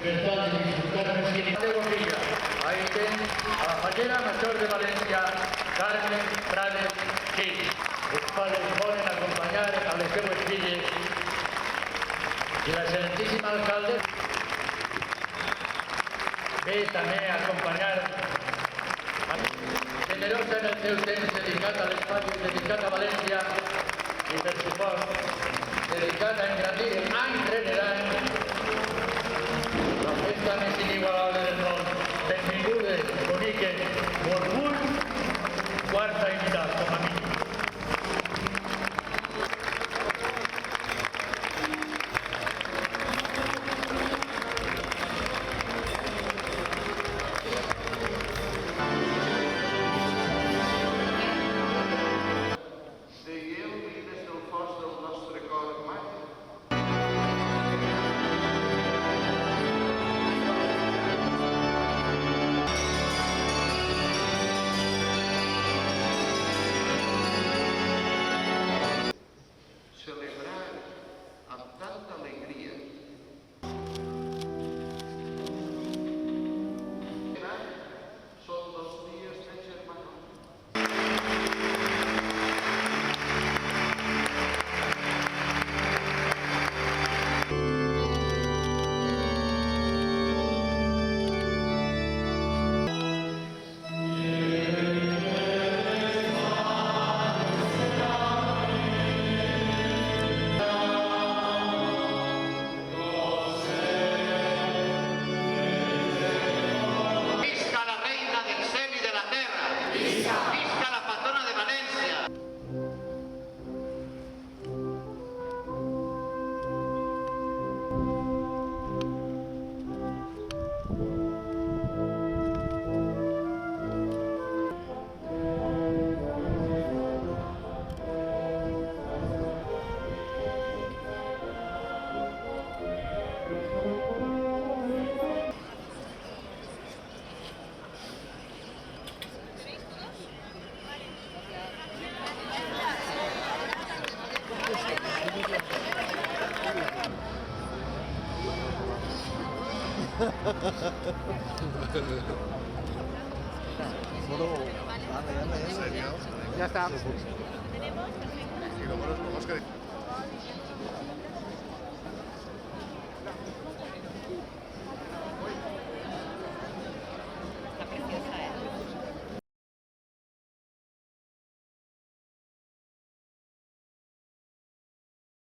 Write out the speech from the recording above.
libertad de disfrutar de Villa. Ahí ven a la fallera mayor de Valencia, Carmen Prades Gil. Els padres volen acompanyar a les seues filles i l'excel·lentíssim alcalde ve també a acompanyar generosa en el seu temps dedicat a l'espai, dedicat a València i per suport dedicat a engrandir any rere any la festa més inigualable del món. Benvingudes, boniques, orgull, quarta invitat, com a mínim. Celebrar amb tanta alegria són els dies de germanor. Ya está. Y luego los juegos que